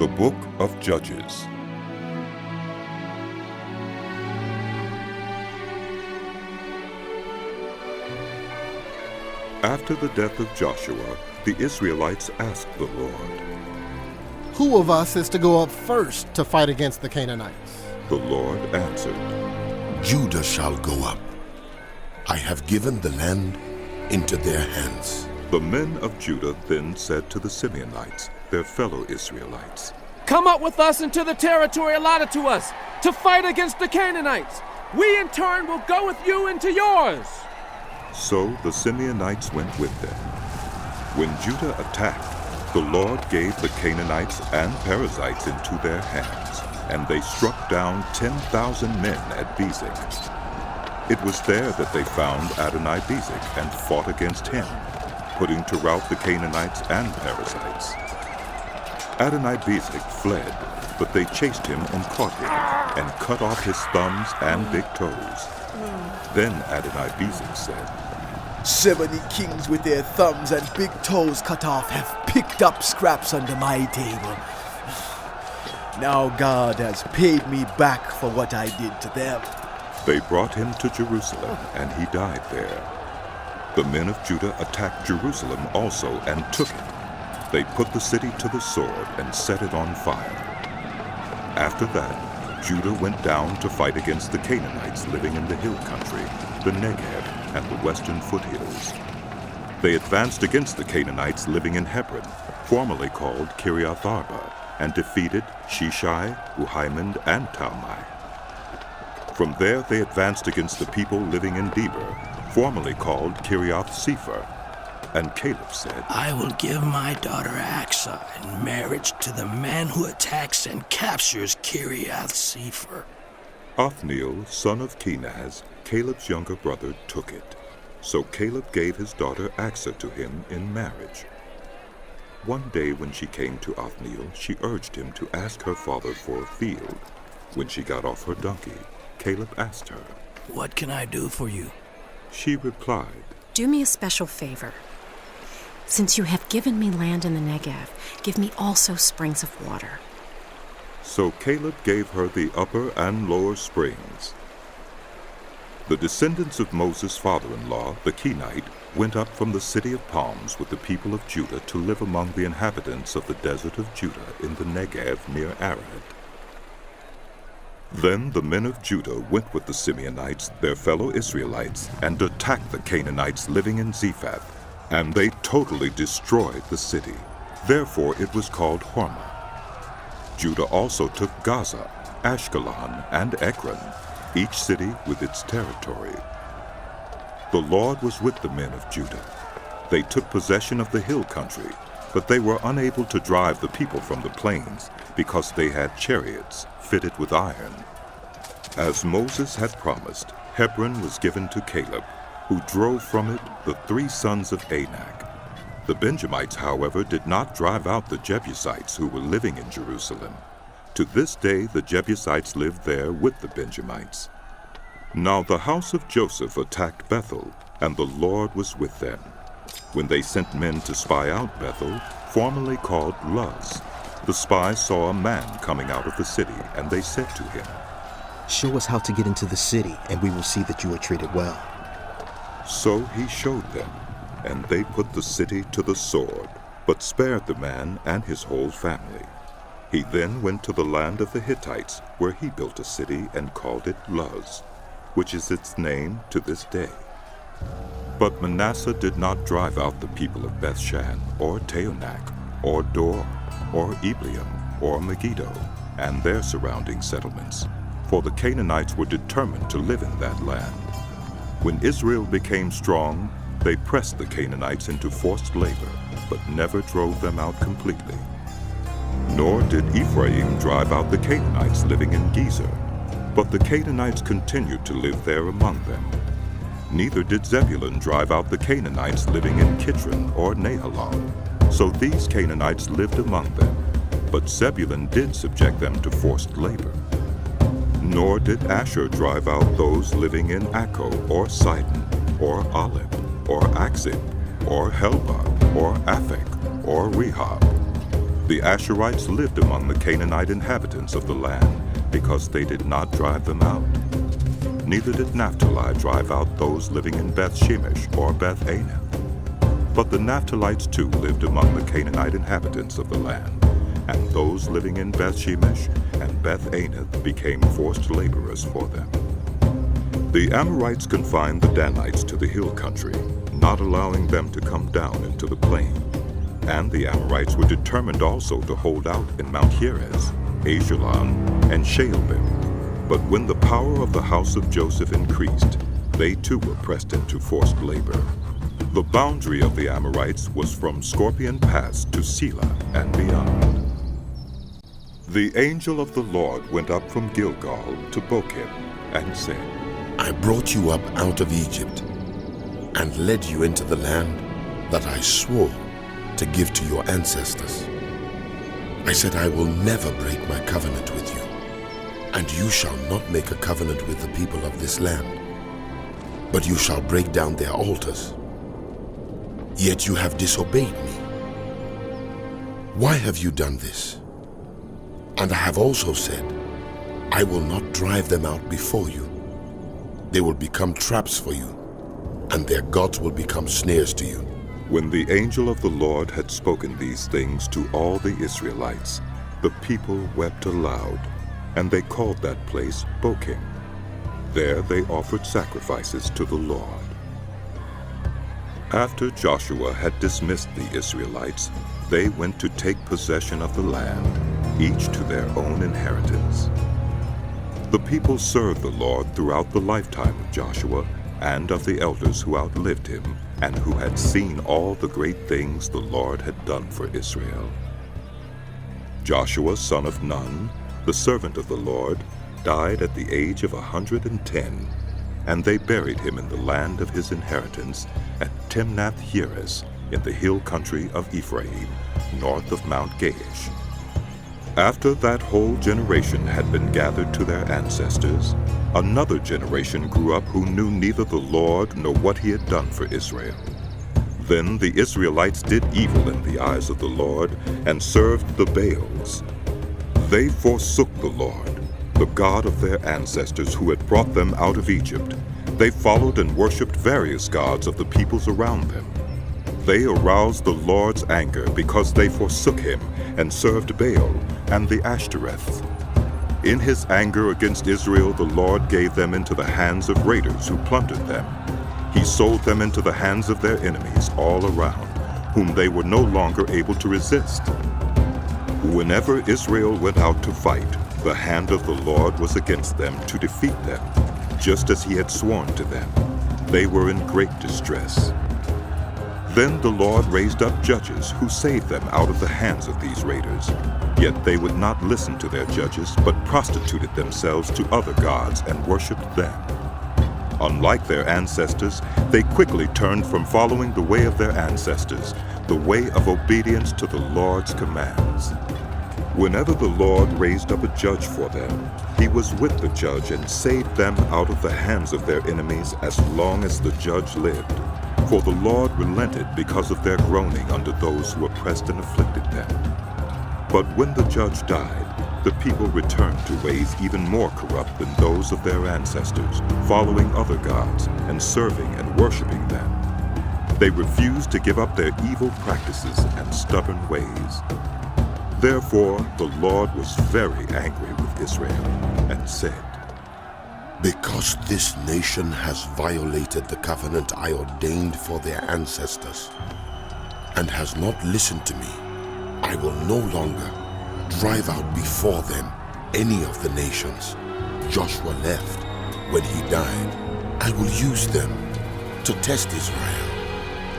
The Book of Judges. After the death of Joshua, the Israelites asked the Lord, "Who of us is to go up first to fight against the Canaanites?" The Lord answered, "Judah shall go up. I have given the land into their hands." The men of Judah then said to the Midianites, their fellow Israelites, "Come up with us into the territory allotted to us to fight against the Canaanites. We in turn will go with you into yours." So the Midianites went with them. When Judah attacked, the Lord gave the Canaanites and Perizzites into their hands, and they struck down 10,000 men at Bezek. It was there that they found Adoni-Bezek and fought against him, putting to rout the Canaanites and Perizzites. Adoni-Bezek fled, but they chased him and caught him, and cut off his thumbs and big toes. Then Adoni-Bezek said, 70 kings with their thumbs and big toes cut off have picked up scraps under my table. Now God has paid me back for what I did to them." They brought him to Jerusalem, and he died there. The men of Judah attacked Jerusalem also and took it. They put the city to the sword and set it on fire. After that, Judah went down to fight against the Canaanites living in the hill country, the Negev, and the western foothills. They advanced against the Canaanites living in Hebron, formerly called Kiriath-Arba, and defeated Sheshai, Uhiman, and Talmai. From there they advanced against the people living in Debir, formerly called Kiriath-Sepher. And Caleb said, "I will give my daughter Aksah in marriage to the man who attacks and captures Kiriath-Sepher." Othniel, son of Kenaz, Caleb's younger brother, took it. So Caleb gave his daughter Aksah to him in marriage. One day when she came to Othniel, she urged him to ask her father for a field. When she got off her donkey, Caleb asked her, "What can I do for you?" She replied, "Do me a special favor. Since you have given me land in the Negev, give me also springs of water." So Caleb gave her the upper and lower springs. The descendants of Moses' father-in-law, the Kenite, went up from the city of palms with the people of Judah to live among the inhabitants of the desert of Judah in the Negev near Arad. Then the men of Judah went with the Midianites, their fellow Israelites, and attacked the Canaanites living in Zephath, and they totally destroyed the city. Therefore it was called Hormah. Judah also took Gaza, Ashkelon, and Ekron, each city with its territory. The Lord was with the men of Judah. They took possession of the hill country, but they were unable to drive the people from the plains because they had chariots fitted with iron. As Moses had promised, Hebron was given to Caleb, who drove from it the 3 sons of Anak. The Benjamites, however, did not drive out the Jebusites who were living in Jerusalem. To this day the Jebusites lived there with the Benjamites. Now the house of Joseph attacked Bethel, and the Lord was with them. When they sent men to spy out Bethel, formerly called Luz, the spies saw a man coming out of the city, and they said to him, "Show us how to get into the city, and we will see that you are treated well." So he showed them, and they put the city to the sword, but spared the man and his whole family. He then went to the land of the Hittites, where he built a city and called it Luz, which is its name to this day. But Manasseh did not drive out the people of Bethshan, or Taanach, or Dor, or Ibleam, or Megiddo, and their surrounding settlements, for the Canaanites were determined to live in that land. When Israel became strong, they pressed the Canaanites into forced labor, but never drove them out completely. Nor did Ephraim drive out the Canaanites living in Gezer, but the Canaanites continued to live there among them. Neither did Zebulun drive out the Canaanites living in Kitron or Nahalal. So these Canaanites lived among them, but Zebulun did subject them to forced labor. Nor did Asher drive out those living in Akko or Sidon or Aleph or Akzib or Helba or Aphek or Rehob. The Asherites lived among the Canaanite inhabitants of the land because they did not drive them out. Neither did Naphtali drive out those living in Beth-Shemesh or Beth-Anath. But the Naphtalites too lived among the Canaanite inhabitants of the land, and those living in Beth-Shemesh and Beth-Anath became forced laborers for them. The Amorites confined the Danites to the hill country, not allowing them to come down into the plain. And the Amorites were determined also to hold out in Mount Heres, Ajalon, and Shaalbim. But when the power of the house of Joseph increased, they too were pressed into forced labor. The boundary of the Amorites was from Scorpion Pass to Selah and beyond. The angel of the Lord went up from Gilgal to Bokim and said, I brought you up out of Egypt and led you into the land that I swore to give to your ancestors. I said, I will never break my covenant with you, and you shall not make a covenant with the people of this land, but you shall break down their altars. Yet you have disobeyed me. Why have you done this? And I have also said, I will not drive them out before you. They will become traps for you, and their gods will become snares to you. When the angel of the Lord had spoken these things to all the Israelites, the people wept aloud, and they called that place Bokim. There they offered sacrifices to the Lord. After Joshua had dismissed the Israelites, they went to take possession of the land, each to their own inheritance. The people served the Lord throughout the lifetime of Joshua and of the elders who outlived him, and who had seen all the great things the Lord had done for Israel. Joshua, son of Nun, the servant of the Lord, died at the age of 110, and they buried him in the land of his inheritance at Timnath-Heres in the hill country of Ephraim, north of Mount Gaash. After that whole generation had been gathered to their ancestors, another generation grew up who knew neither the Lord nor what he had done for Israel. Then the Israelites did evil in the eyes of the Lord and served the Baals. They forsook the Lord, the God of their ancestors who had brought them out of Egypt. They followed and worshipped various gods of the peoples around them. They aroused the Lord's anger because they forsook him and served Baal and the Ashtoreths. In his anger against Israel, the Lord gave them into the hands of raiders who plundered them. He sold them into the hands of their enemies all around, whom they were no longer able to resist. Whenever Israel went out to fight, the hand of the Lord was against them to defeat them, just as he had sworn to them. They were in great distress. Then the Lord raised up judges who saved them out of the hands of these raiders. Yet they would not listen to their judges, but prostituted themselves to other gods and worshipped them. Unlike their ancestors, they quickly turned from following the way of their ancestors, the way of obedience to the Lord's commands. Whenever the Lord raised up a judge for them, he was with the judge and saved them out of the hands of their enemies as long as the judge lived. For the Lord relented because of their groaning under those who oppressed and afflicted them. But when the judge died, the people returned to ways even more corrupt than those of their ancestors, following other gods and serving and worshiping them. They refused to give up their evil practices and stubborn ways. Therefore the Lord was very angry with Israel and said, Because this nation has violated the covenant I ordained for their ancestors, and has not listened to me, I will no longer drive out before them any of the nations Joshua left when he died. I will use them to test Israel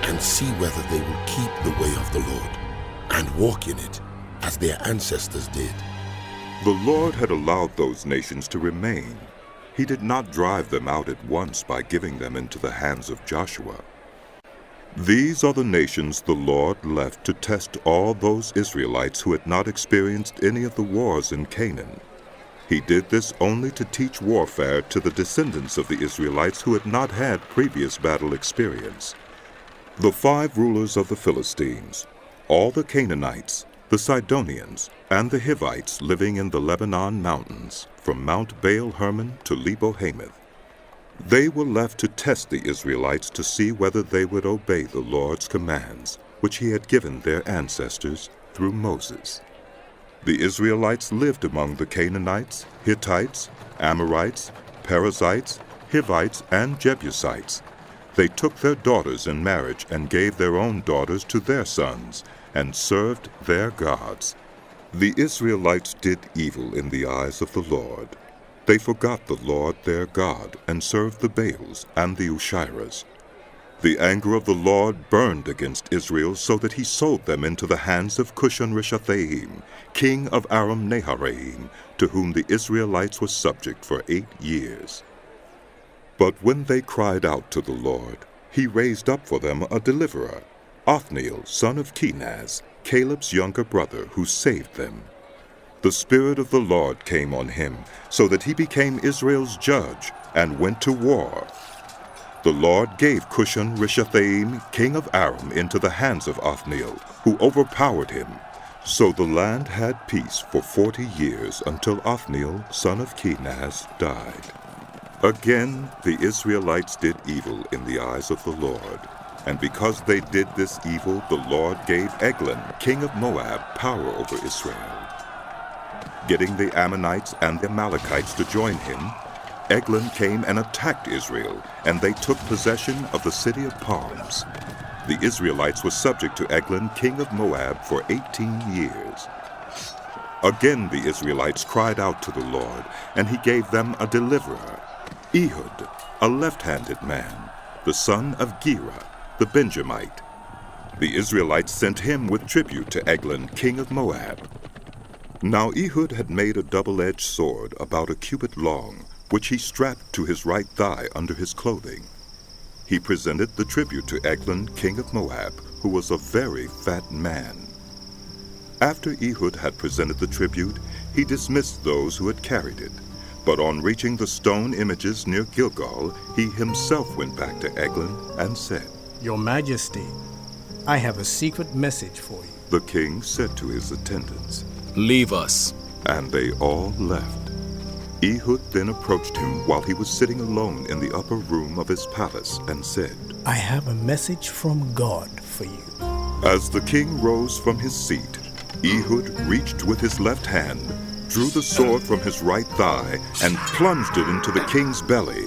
and see whether they will keep the way of the Lord and walk in it as their ancestors did. The Lord had allowed those nations to remain. He did not drive them out at once by giving them into the hands of Joshua. These are the nations the Lord left to test all those Israelites who had not experienced any of the wars in Canaan. He did this only to teach warfare to the descendants of the Israelites who had not had previous battle experience. The 5 rulers of the Philistines, all the Canaanites, the Sidonians, and the Hivites living in the Lebanon mountains, from Mount Baal-Hermon to Lebo-Hamath. They were left to test the Israelites to see whether they would obey the Lord's commands, which he had given their ancestors through Moses. The Israelites lived among the Canaanites, Hittites, Amorites, Perizzites, Hivites, and Jebusites. They took their daughters in marriage and gave their own daughters to their sons, and served their gods. The Israelites did evil in the eyes of the Lord. They forgot the Lord their God, and served the Baals and the Ushiras. The anger of the Lord burned against Israel, so that he sold them into the hands of Cushan-Rishathaim, king of Aram-Naharaim, to whom the Israelites were subject for 8 years. But when they cried out to the Lord, he raised up for them a deliverer, Othniel, son of Kenaz, Caleb's younger brother, who saved them. The Spirit of the Lord came on him, so that he became Israel's judge, and went to war. The Lord gave Cushan-Rishathaim, king of Aram, into the hands of Othniel, who overpowered him. So the land had peace for 40 years, until Othniel, son of Kenaz, died. Again the Israelites did evil in the eyes of the Lord. And because they did this evil, the Lord gave Eglon, king of Moab, power over Israel. Getting the Ammonites and the Amalekites to join him, Eglon came and attacked Israel, and they took possession of the city of palms. The Israelites were subject to Eglon, king of Moab, for 18 years. Again the Israelites cried out to the Lord, and he gave them a deliverer, Ehud, a left-handed man, the son of Gera, the Benjamite. The Israelites sent him with tribute to Eglon, king of Moab. Now Ehud had made a double-edged sword about a cubit long, which he strapped to his right thigh under his clothing. He presented the tribute to Eglon, king of Moab, who was a very fat man. After Ehud had presented the tribute, he dismissed those who had carried it. But on reaching the stone images near Gilgal, he himself went back to Eglon and said, Your Majesty, I have a secret message for you. The king said to his attendants, Leave us. And they all left. Ehud then approached him while he was sitting alone in the upper room of his palace and said, I have a message from God for you. As the king rose from his seat, Ehud reached with his left hand, drew the sword from his right thigh, and plunged it into the king's belly.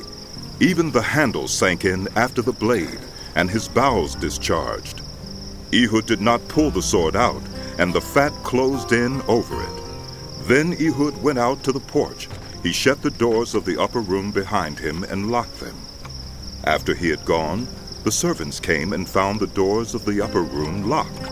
Even the handle sank in after the blade, and his bowels discharged. Ehud did not pull the sword out, and the fat closed in over it. Then Ehud went out to the porch. He shut the doors of the upper room behind him and locked them. After he had gone, the servants came and found the doors of the upper room locked.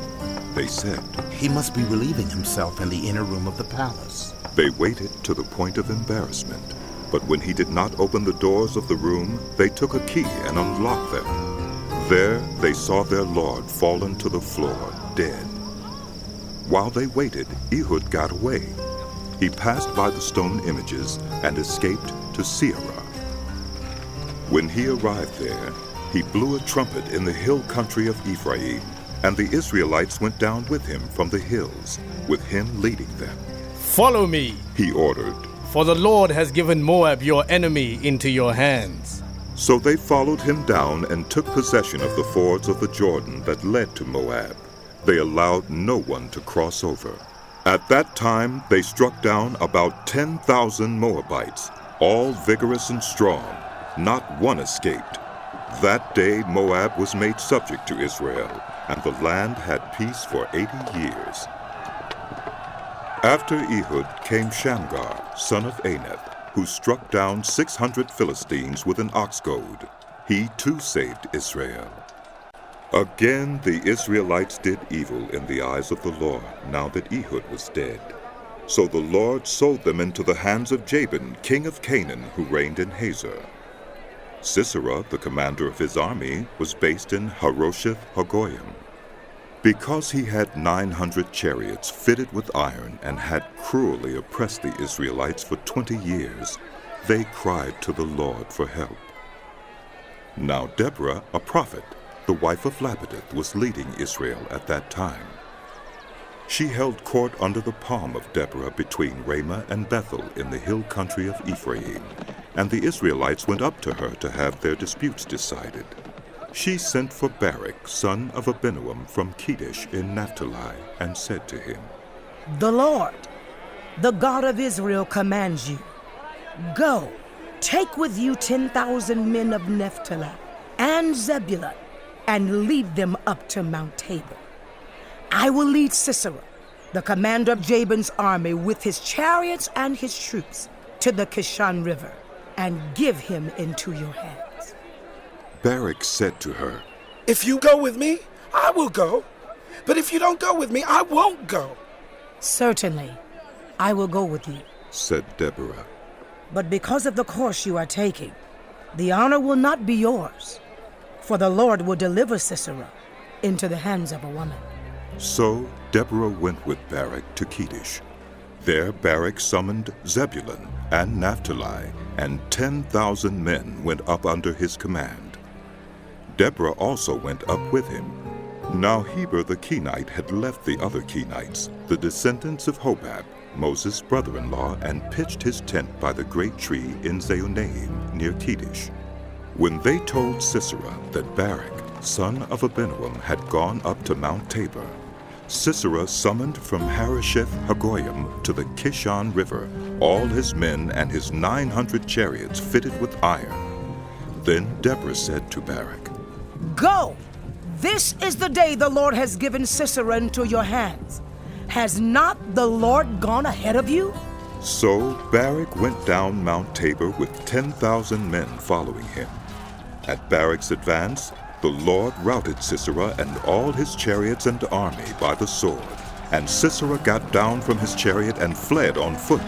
They said, He must be relieving himself in the inner room of the palace. They waited to the point of embarrassment. But when he did not open the doors of the room, they took a key and unlocked them. There they saw their lord fallen to the floor, dead. While they waited, Ehud got away. He passed by the stone images and escaped to Seirah. When he arrived there, he blew a trumpet in the hill country of Ephraim, and the Israelites went down with him from the hills, with him leading them. Follow me, he ordered. For the Lord has given Moab, your enemy, into your hands. So they followed him down and took possession of the fords of the Jordan that led to Moab. They allowed no one to cross over. At that time they struck down about 10,000 Moabites, all vigorous and strong. Not one escaped. That day Moab was made subject to Israel, and the land had peace for 80 years. After Ehud came Shamgar, son of Anath, who struck down 600 Philistines with an ox goad. He too saved Israel. Again the Israelites did evil in the eyes of the Lord, now that Ehud was dead. So the Lord sold them into the hands of Jabin, king of Canaan, who reigned in Hazor. Sisera, the commander of his army, was based in Harosheth-Hagoyim. Because he had 900 chariots fitted with iron and had cruelly oppressed the Israelites for 20 years, they cried to the Lord for help. Now Deborah, a prophet, the wife of Lapideth, was leading Israel at that time. She held court under the palm of Deborah between Ramah and Bethel in the hill country of Ephraim, and the Israelites went up to her to have their disputes decided. She sent for Barak, son of Abinoam from Kedesh in Naphtali, and said to him, "The Lord, the God of Israel, commands you, go, take with you 10,000 men of Naphtali and Zebulun, and lead them up to Mount Tabor. I will lead Sisera, the commander of Jabin's army, with his chariots and his troops, to the Kishon River, and give him into your hands." Barak said to her, "If you go with me, I will go. But if you don't go with me, I won't go." "Certainly, I will go with you. said Deborah. But because of the course you are taking, the honor will not be yours, for the Lord will deliver Sisera into the hands of a woman." So Deborah went with Barak to Kedesh. There Barak summoned Zebulun and Naphtali, and 10,000 men went up under his command. Deborah also went up with him. Now Heber the Kenite had left the other Kenites, the descendants of Hobab, Moses' brother-in-law, and pitched his tent by the great tree in Zaonaim near Kedesh. When they told Sisera that Barak, son of Abinoam, had gone up to Mount Tabor, Sisera summoned from Harosheth Hagoyim to the Kishon River all his men and his 900 chariots fitted with iron. Then Deborah said to Barak, "Go! This is the day the Lord has given Sisera into your hands. Has not the Lord gone ahead of you?" So Barak went down Mount Tabor with 10,000 men following him. At Barak's advance, the Lord routed Sisera and all his chariots and army by the sword, and Sisera got down from his chariot and fled on foot.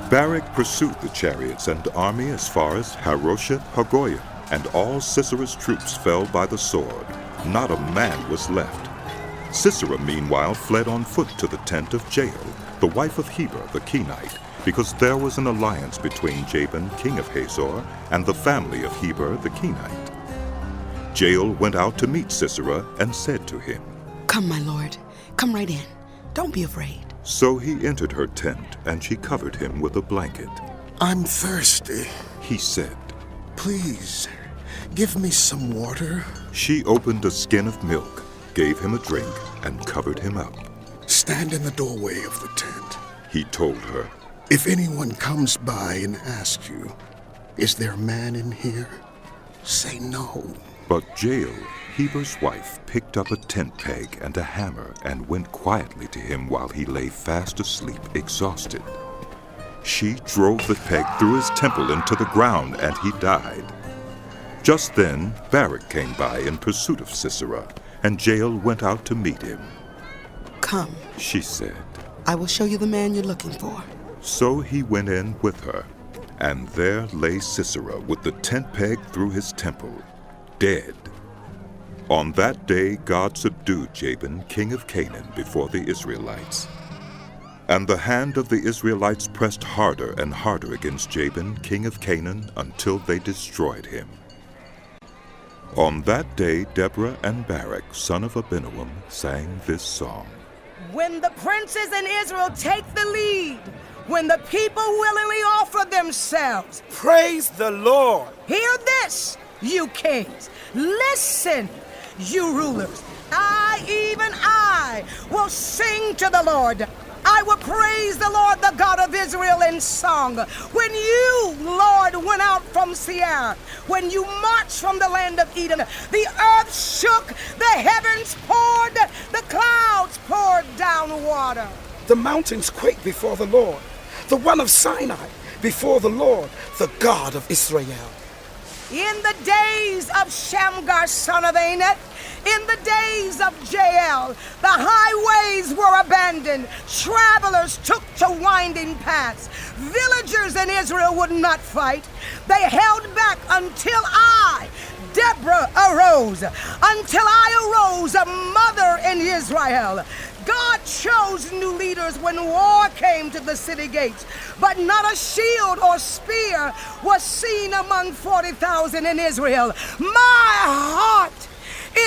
Barak pursued the chariots and army as far as Harosheth Hagoyim, and all Sisera's troops fell by the sword. Not a man was left. Sisera meanwhile fled on foot to the tent of Jael, the wife of Heber the Kenite, because there was an alliance between Jabin, king of Hazor, and the family of Heber the Kenite. Jael went out to meet Sisera and said to him, "Come, my lord, come right in. Don't be afraid." So he entered her tent, and she covered him with a blanket. "I'm thirsty," he said. "Please, give me some water." She opened a skin of milk, gave him a drink, and covered him up. "Stand in the doorway of the tent," he told her. "If anyone comes by and asks you, 'Is there a man in here?' say no." But Jael, Heber's wife, picked up a tent peg and a hammer and went quietly to him while he lay fast asleep, exhausted. She drove the peg through his temple into the ground, and he died. Just then Barak came by in pursuit of Sisera, and Jael went out to meet him. "Come," she said. "I will show you the man you're looking for." So he went in with her, and there lay Sisera with the tent peg through his temple, dead. On that day God subdued Jabin, king of Canaan, before the Israelites. And the hand of the Israelites pressed harder and harder against Jabin, king of Canaan, until they destroyed him. On that day Deborah and Barak, son of Abinoam, sang this song. When the princes in Israel take the lead, when the people willingly offer themselves, Praise the Lord. Hear this, you kings. Listen, you rulers. Even I, will sing to the Lord. I will praise the Lord, the God of Israel, in song. When you, Lord, went out from Seir, when you marched from the land of Eden, the earth shook, the heavens poured, the clouds poured down water. The mountains quake before the Lord, the one of Sinai before the Lord, the God of Israel. In the days of Shamgar, son of Anath, in the days of Jael, the highways were abandoned. Travelers took to winding paths. Villagers in Israel would not fight. They held back until I, Deborah, arose. Until I arose, a mother in Israel. God chose new leaders when war came to the city gates, but not a shield or spear was seen among 40,000 in Israel. My heart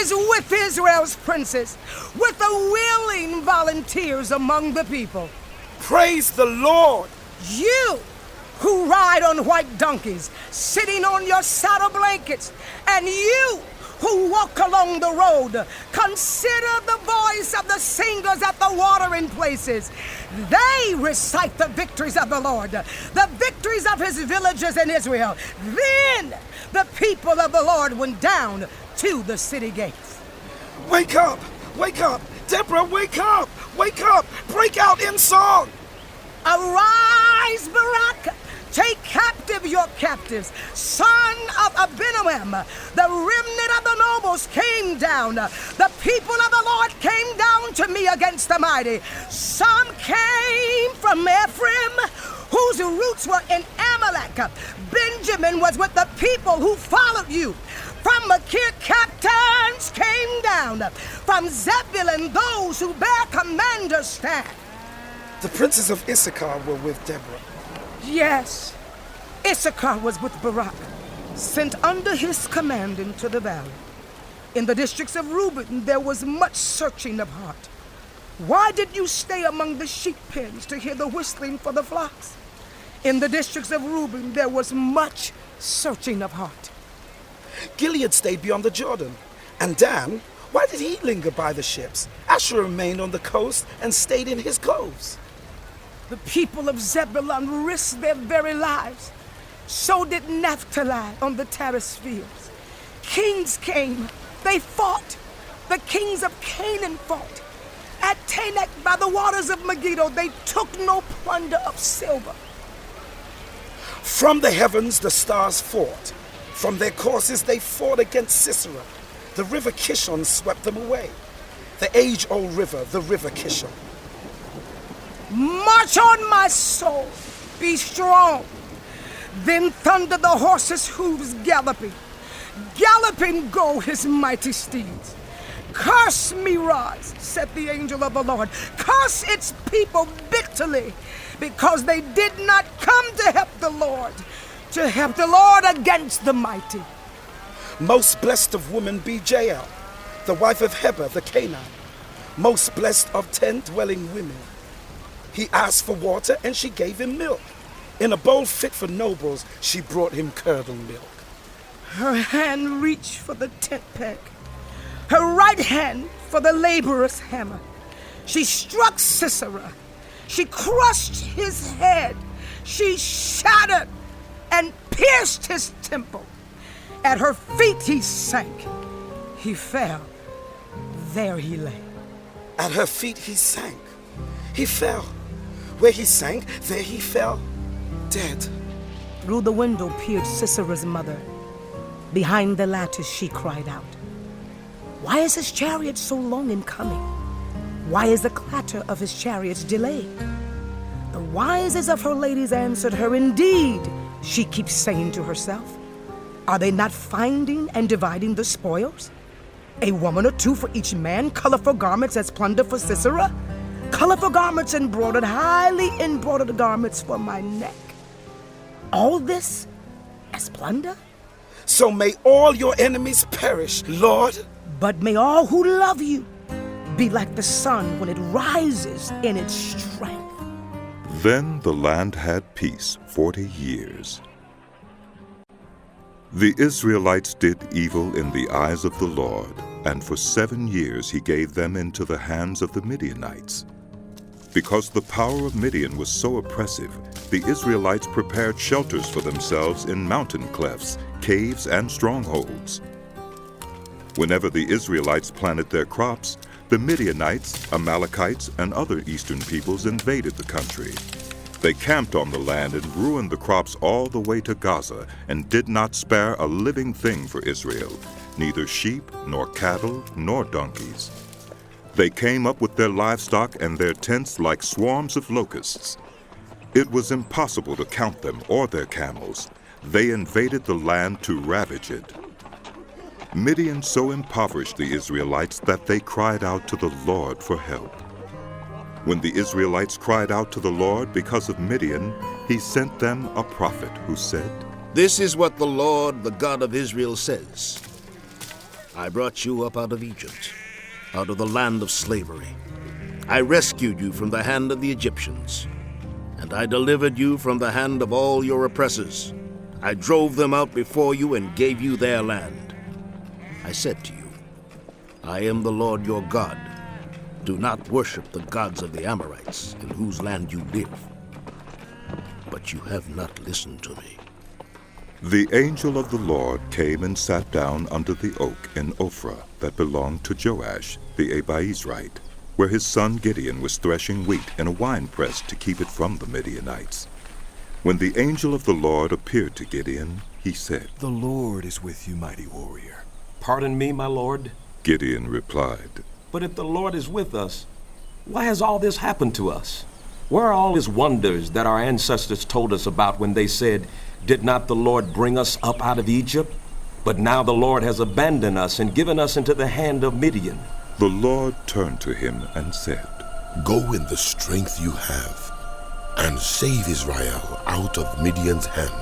is with Israel's princes, with the willing volunteers among the people. Praise the Lord! You who ride on white donkeys, sitting on your saddle blankets, and you who walk along the road, consider the voice of the singers at the watering places. They recite the victories of the Lord, the victories of his villages in Israel. Then the people of the Lord went down to the city gates. Wake up! Wake up! Deborah, wake up! Wake up! Break out in song! Arise, Barak! Take captive your captives. Son of Abinoam, the remnant of the nobles came down. The people of the Lord came down to me against the mighty. Some came from Ephraim, whose roots were in Amalek. Benjamin was with the people who followed you. From Machir, captains came down. From Zebulun, those who bear commander's staff. The princes of Issachar were with Deborah. Yes, Issachar was with Barak, sent under his command into the valley. In the districts of Reuben, there was much searching of heart. Why did you stay among the sheep pens to hear the whistling for the flocks? In the districts of Reuben, there was much searching of heart. Gilead stayed beyond the Jordan. And Dan, why did he linger by the ships? Asher remained on the coast and stayed in his coves. The people of Zebulun risked their very lives. So did Naphtali on the terrace fields. Kings came, they fought. The kings of Canaan fought. At Tanakh by the waters of Megiddo, they took no plunder of silver. From the heavens the stars fought. From their courses they fought against Sisera. The river Kishon swept them away. The age-old river, the river Kishon. March on, my soul, be strong. Then thunder the horses' hooves galloping. Galloping go his mighty steeds. Curse Meroz, said the angel of the Lord. Curse its people bitterly, because they did not come to help the Lord against the mighty. Most blessed of women be Jael, the wife of Heber the Canaanite. Most blessed of tent-dwelling women. He asked for water, and she gave him milk. In a bowl fit for nobles, she brought him curdled milk. Her hand reached for the tent peg, her right hand for the laborer's hammer. She struck Sisera. She crushed his head. She shattered and pierced his temple. At her feet he sank. He fell. There he lay. At her feet he sank. He fell. Where he sank, there he fell, dead. Through the window peered Sisera's mother. Behind the lattice she cried out, "Why is his chariot so long in coming? Why is the clatter of his chariots delayed?" The wisest of her ladies answered her, "Indeed," she keeps saying to herself, "are they not finding and dividing the spoils? A woman or two for each man, colorful garments as plunder for Sisera? Colorful garments embroidered, highly embroidered garments for my neck. All this as plunder? So may all your enemies perish, Lord. But may all who love you be like the sun when it rises in its strength." Then the land had peace 40 years. The Israelites did evil in the eyes of the Lord, and for 7 years he gave them into the hands of the Midianites. Because the power of Midian was so oppressive, the Israelites prepared shelters for themselves in mountain clefts, caves, and strongholds. Whenever the Israelites planted their crops, the Midianites, Amalekites, and other eastern peoples invaded the country. They camped on the land and ruined the crops all the way to Gaza, and did not spare a living thing for Israel, neither sheep, nor cattle, nor donkeys. They came up with their livestock and their tents like swarms of locusts. It was impossible to count them or their camels. They invaded the land to ravage it. Midian so impoverished the Israelites that they cried out to the Lord for help. When the Israelites cried out to the Lord because of Midian, he sent them a prophet who said, "This is what the Lord, the God of Israel, says. I brought you up out of Egypt, out of the land of slavery. I rescued you from the hand of the Egyptians, and I delivered you from the hand of all your oppressors. I drove them out before you and gave you their land. I said to you, I am the Lord your God. Do not worship the gods of the Amorites, in whose land you live. But you have not listened to me. The angel of the Lord came and sat down under the oak in Ophrah that belonged to Joash the Abiezrite, where his son Gideon was threshing wheat in a winepress to keep it from the Midianites. When the angel of the Lord appeared to Gideon, he said, "The Lord is with you, mighty warrior." "Pardon me, my lord?" Gideon replied, "But if the Lord is with us, why has all this happened to us? Where are all his wonders that our ancestors told us about when they said, 'Did not the Lord bring us up out of Egypt?' But now the Lord has abandoned us and given us into the hand of Midian." The Lord turned to him and said, "Go in the strength you have, and save Israel out of Midian's hand.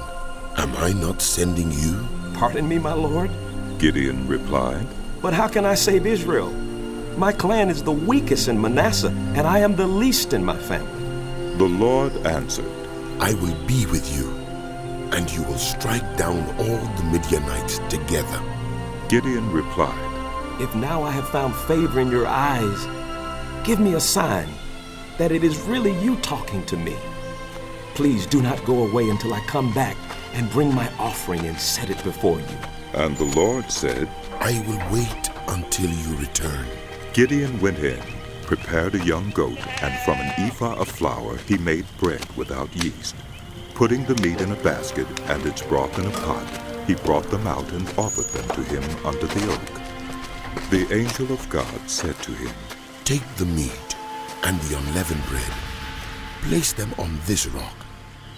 Am I not sending you?" "Pardon me, my lord?" Gideon replied, "But how can I save Israel? My clan is the weakest in Manasseh, and I am the least in my family." The Lord answered, "I will be with you, and you will strike down all the Midianites together." Gideon replied, "If now I have found favor in your eyes, give me a sign that it is really you talking to me. Please do not go away until I come back and bring my offering and set it before you." And the Lord said, "I will wait until you return." Gideon went in, prepared a young goat, and from an ephah of flour he made bread without yeast. Putting the meat in a basket and its broth in a pot, he brought them out and offered them to him under the oak. The angel of God said to him, "Take the meat and the unleavened bread, place them on this rock,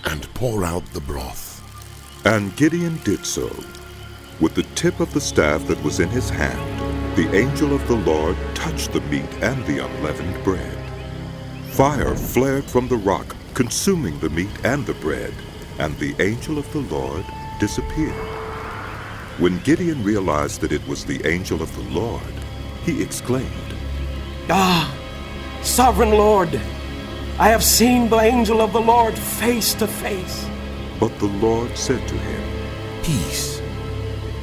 and pour out the broth." And Gideon did so. With the tip of the staff that was in his hand, the angel of the Lord touched the meat and the unleavened bread. Fire flared from the rock, consuming the meat and the bread, and the angel of the Lord disappeared. When Gideon realized that it was the angel of the Lord, he exclaimed, "Ah, sovereign Lord, I have seen the angel of the Lord face to face." But the Lord said to him, "Peace.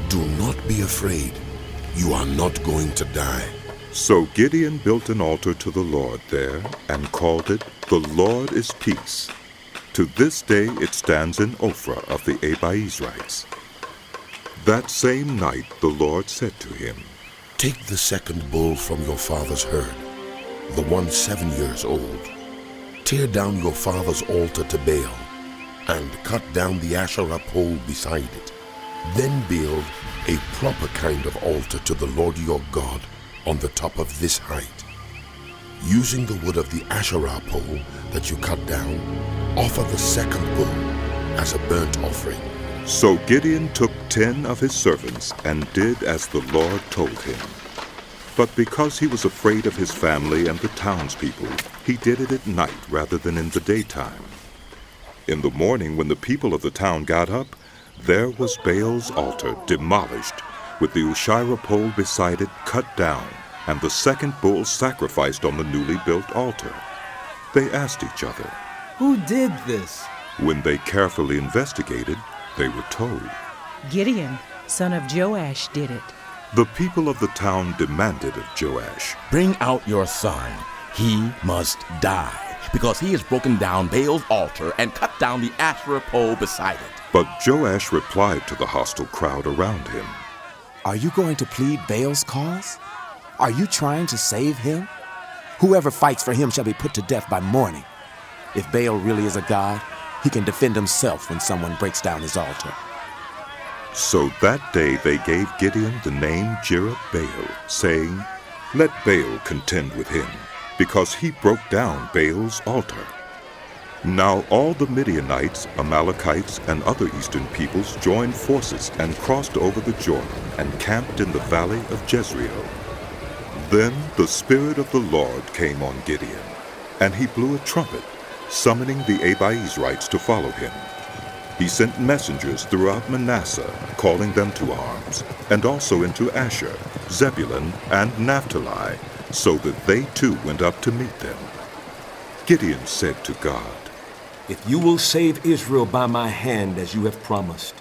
Do not be afraid. You are not going to die." So Gideon built an altar to the Lord there and called it, "The Lord is Peace." To this day it stands in Ophrah of the Abiezrites. That same night the Lord said to him, "Take the second bull from your father's herd, the one 7 years old. Tear down your father's altar to Baal, and cut down the Asherah pole beside it. Then build a proper kind of altar to the Lord your God on the top of this height. Using the wood of the Asherah pole that you cut down, offer the second bull as a burnt offering." So Gideon took 10 of his servants and did as the Lord told him. But because he was afraid of his family and the townspeople, he did it at night rather than in the daytime. In the morning, when the people of the town got up, there was Baal's altar demolished, with the Asherah pole beside it cut down, and the second bull sacrificed on the newly built altar. They asked each other, "Who did this?" When they carefully investigated, they were told, "Gideon, son of Joash, did it." The people of the town demanded of Joash, "Bring out your son. He must die, because he has broken down Baal's altar and cut down the Asherah pole beside it." But Joash replied to the hostile crowd around him, "Are you going to plead Baal's cause? Are you trying to save him? Whoever fights for him shall be put to death by morning. If Baal really is a god, he can defend himself when someone breaks down his altar." So that day they gave Gideon the name Jerubbaal, saying, "Let Baal contend with him, because he broke down Baal's altar." Now all the Midianites, Amalekites, and other eastern peoples joined forces and crossed over the Jordan and camped in the valley of Jezreel. Then the Spirit of the Lord came on Gideon, and he blew a trumpet, summoning the Abiezrites to follow him. He sent messengers throughout Manasseh, calling them to arms, and also into Asher, Zebulun, and Naphtali, so that they too went up to meet them. Gideon said to God, "If you will save Israel by my hand as you have promised,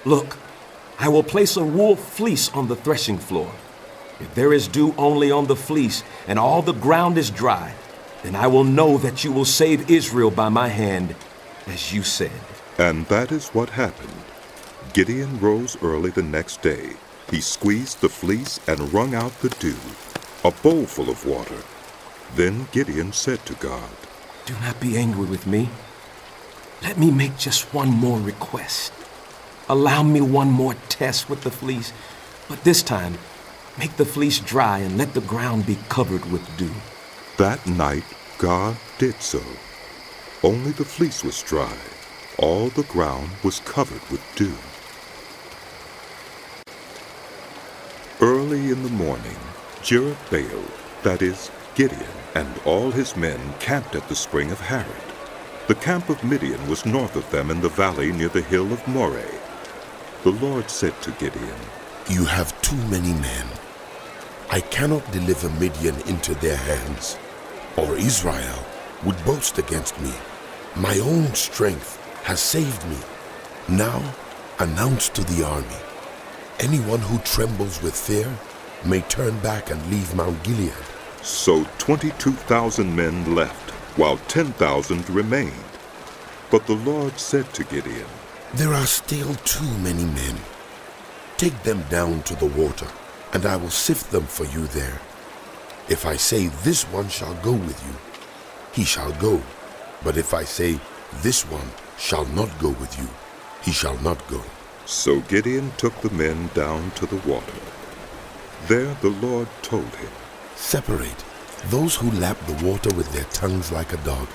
look, I will place a wool fleece on the threshing floor. If there is dew only on the fleece and all the ground is dry, then I will know that you will save Israel by my hand, as you said." And that is what happened. Gideon rose early the next day. He squeezed the fleece and wrung out the dew, a bowl full of water. Then Gideon said to God, "Do not be angry with me. Let me make just one more request. Allow me one more test with the fleece, but this time make the fleece dry and let the ground be covered with dew." That night God did so. Only the fleece was dry. All the ground was covered with dew. Early in the morning, Jerubbaal, that is, Gideon, and all his men camped at the spring of Harod. The camp of Midian was north of them in the valley near the hill of Moreh. The Lord said to Gideon, "You have too many men. I cannot deliver Midian into their hands, or Israel would boast against me. My own strength has saved me. Now announce to the army, anyone who trembles with fear may turn back and leave Mount Gilead." So 22,000 men left, while 10,000 remained. But the Lord said to Gideon, "There are still too many men. Take them down to the water, and I will sift them for you there. If I say this one shall go with you, he shall go. But if I say this one shall not go with you, he shall not go." So Gideon took the men down to the water. There the Lord told him, "Separate those who lap the water with their tongues like a dog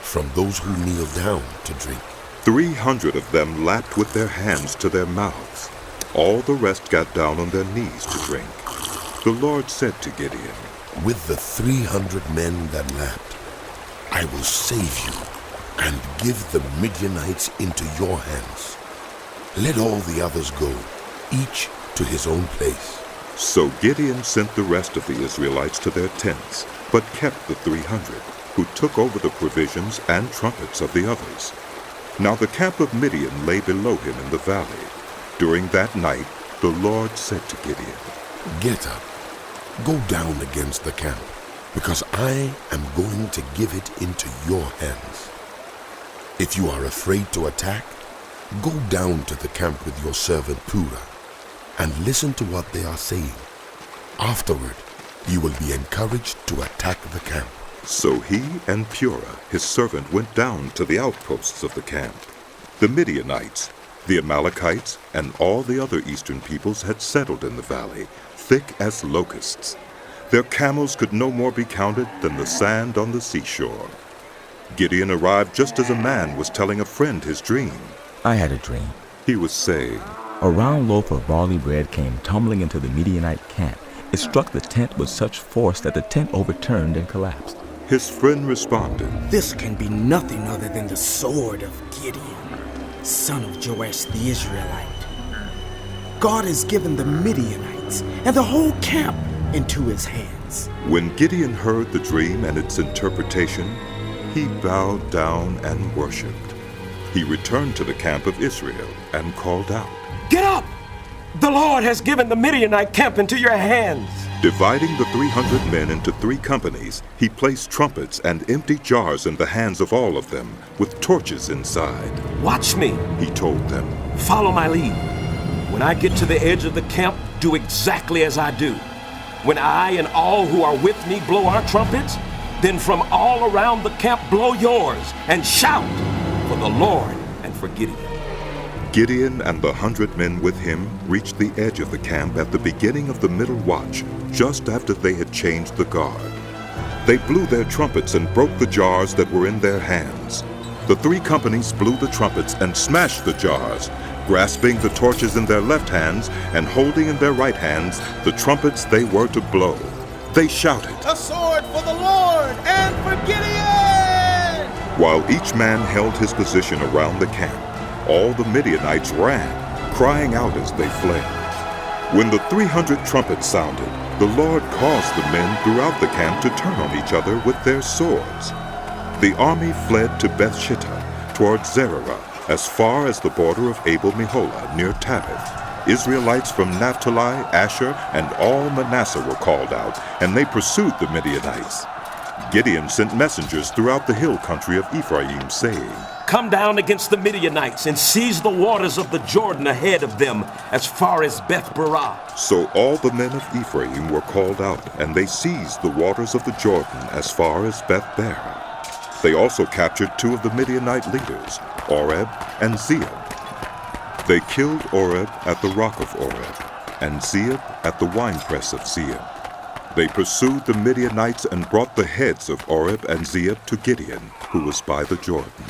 from those who kneel down to drink." 300 of them lapped with their hands to their mouths. All the rest got down on their knees to drink. The Lord said to Gideon, "With the 300 men that lapped, I will save you and give the Midianites into your hands. Let all the others go, each to his own place." So Gideon sent the rest of the Israelites to their tents, but kept the 300, who took over the provisions and trumpets of the others. Now the camp of Midian lay below him in the valley. During that night the Lord said to Gideon, "Get up, go down against the camp, because I am going to give it into your hands. If you are afraid to attack, go down to the camp with your servant Purah, and listen to what they are saying. Afterward, you will be encouraged to attack the camp." So he and Purah, his servant, went down to the outposts of the camp. The Midianites, the Amalekites, and all the other eastern peoples had settled in the valley, thick as locusts. Their camels could no more be counted than the sand on the seashore. Gideon arrived just as a man was telling a friend his dream. "I had a dream," he was saying. "A round loaf of barley bread came tumbling into the Midianite camp. It struck the tent with such force that the tent overturned and collapsed." His friend responded, "This can be nothing other than the sword of Gideon, son of Joash the Israelite. God has given the Midianites and the whole camp into his hands." When Gideon heard the dream and its interpretation, he bowed down and worshipped. He returned to the camp of Israel and called out, "Get up! The Lord has given the Midianite camp into your hands." Dividing the 300 men into 3 companies, he placed trumpets and empty jars in the hands of all of them, with torches inside. "Watch me," he told them. "Follow my lead. When I get to the edge of the camp, do exactly as I do. When I and all who are with me blow our trumpets, then from all around the camp blow yours, and shout for the Lord and for Gideon." Gideon and the 100 men with him reached the edge of the camp at the beginning of the middle watch, just after they had changed the guard. They blew their trumpets and broke the jars that were in their hands. The 3 companies blew the trumpets and smashed the jars, grasping the torches in their left hands and holding in their right hands the trumpets they were to blow. They shouted, "A sword for the Lord and for Gideon!" While each man held his position around the camp, all the Midianites ran, crying out as they fled. When the 300 trumpets sounded, the Lord caused the men throughout the camp to turn on each other with their swords. The army fled to Beth-shittah toward Zererah, as far as the border of Abel-meholah near Tabbath. Israelites from Naphtali, Asher, and all Manasseh were called out, and they pursued the Midianites. Gideon sent messengers throughout the hill country of Ephraim, saying, Come down against the Midianites and seize the waters of the Jordan ahead of them as far as Beth-barah. So all the men of Ephraim were called out, and they seized the waters of the Jordan as far as Beth-barah. They also captured 2 of the Midianite leaders, Oreb and Zeeb. They killed Oreb at the rock of Oreb, and Zeeb at the winepress of Zeeb. They pursued the Midianites and brought the heads of Oreb and Zeeb to Gideon, who was by the Jordan.